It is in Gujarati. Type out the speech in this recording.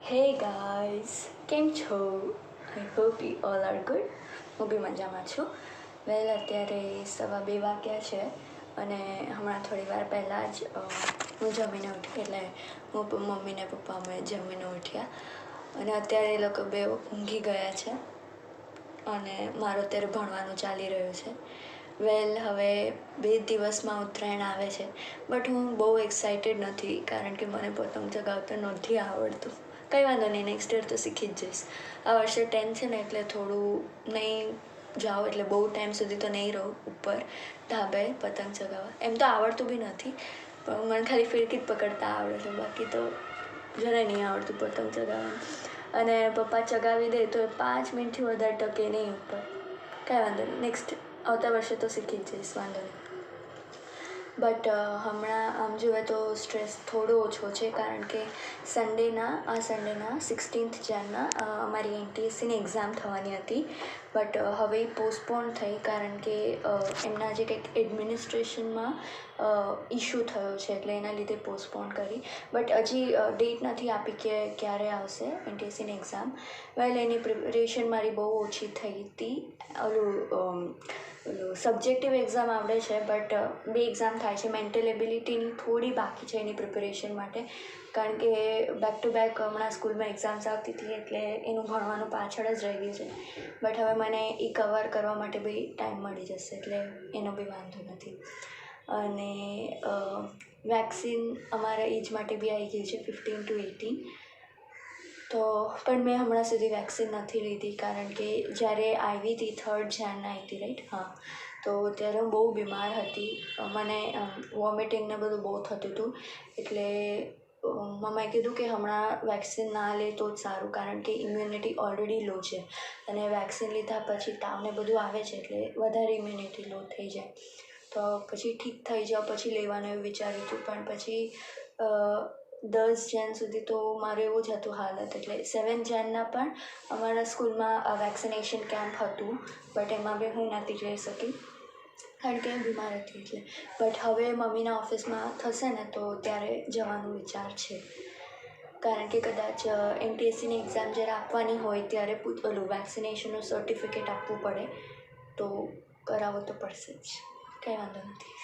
હે ગાઈઝ, કેમ છો? I hope you all are good. હું બી મજામાં છું. અત્યારે 2:15 વાગ્યા છે અને હમણાં થોડી વાર પહેલાં જ હું જમીને ઉઠી. એટલે હું મમ્મી ને પપ્પા અમે જમીને ઉઠ્યા અને અત્યારે એ લોકો બે ઊંઘી ગયા છે અને મારું અત્યારે ભણવાનું ચાલી રહ્યું છે. હવે 2 દિવસમાં ઉત્તરાયણ આવે છે, બટ હું બહુ એક્સાઇટેડ નથી કારણ કે મને પતંગ ચગાવતા નથી આવડતું. કંઈ વાંધો નહીં, નેક્સ્ટ યર તો શીખી જ જઈશ. આ વર્ષે 10th છે ને એટલે થોડું નહીં જાઓ, એટલે બહુ ટાઈમ સુધી તો નહીં રહું ઉપર ધાબે પતંગ ચગાવવા. એમ તો આવડતું બી નથી, પણ મને ખાલી ફિરકી જ પકડતા આવડે છે, બાકી તો જરાય નહીં આવડતું પતંગ ચગાવવાનું. અને પપ્પા ચગાવી દે તો એ 5 મિનિટથી વધારે ટકે નહીં ઉપર. કાંઈ વાંધો નહીં, નેક્સ્ટ આવતા વર્ષે તો શીખી જ જઈશ, વાંધો નહીં. બટ હમણાં આમ જોઈએ તો સ્ટ્રેસ થોડો ઓછો છે કારણ કે આ સન્ડેના 16th જાનના અમારી એનટીએસસીની એક્ઝામ થવાની હતી, બટ હવે પોસ્ટપોન થઈ કારણ કે એમના જે કંઈક એડમિનિસ્ટ્રેશનમાં ઇશ્યુ થયો છે, એટલે એના લીધે પોસ્ટપોન કરી. બટ હજી ડેટ નથી આપી કે ક્યારે આવશે એનટીએસસીની એક્ઝામ. એની પ્રિપરેશન મારી બહુ ઓછી થઈ હતી. ઓલું સબ્જેક્ટિવ એક્ઝામ આવડે છે, બટ 2 એક્ઝામ થાય છે. મેન્ટલ એબિલિટીની થોડી બાકી છે એની પ્રિપરેશન માટે, કારણ કે બેક ટુ બેક હમણાં સ્કૂલમાં એક્ઝામ્સ આવતી હતી એટલે એનું ભણવાનું પાછળ જ રહી ગયું છે. બટ હવે મને એ કવર કરવા માટે બી ટાઈમ મળી જશે, એટલે એનો બી વાંધો નથી. અને વેક્સિન અમારા એજ માટે બી આવી ગઈ છે, 15 to 18. તો પણ મેં હમણાં સુધી વેક્સિન નથી લીધી કારણ કે જ્યારે આવી હતી 3rd જાનના આવી હતી, રાઈટ? હા. તો ત્યારે હું બહુ બીમાર હતી. મને વોમિટિંગ ને બધું બહુ થતું હતું, એટલે મમ્માએ કીધું કે હમણાં વેક્સિન ના લે તો જ સારું, કારણ કે ઇમ્યુનિટી ઓલરેડી લો છે અને વેક્સિન લીધા પછી તાવને બધું આવે છે, એટલે વધારે ઇમ્યુનિટી લો થઈ જાય. તો પછી ઠીક થઈ જાવ પછી લેવાનું એવું વિચાર્યું હતું, પણ પછી 10 જાન સુધી તો મારું એવું જ હતું હાલત. એટલે 7 જાનના પણ અમારા સ્કૂલમાં વેક્સિનેશન કેમ્પ હતું, બટ એમાં બી હું નથી જઈ શકી કારણ કે બીમાર હતી એટલે. બટ હવે મમ્મીના ઓફિસમાં થશે ને તો ત્યારે જવાનો વિચાર છે, કારણ કે કદાચ એનટીએસસીની એક્ઝામ જ્યારે આપવાની હોય ત્યારે ઓલું વેક્સિનેશનનું સર્ટિફિકેટ આપવું પડે, તો કરાવવું તો પડશે જ. કંઈ વાંધો નથી.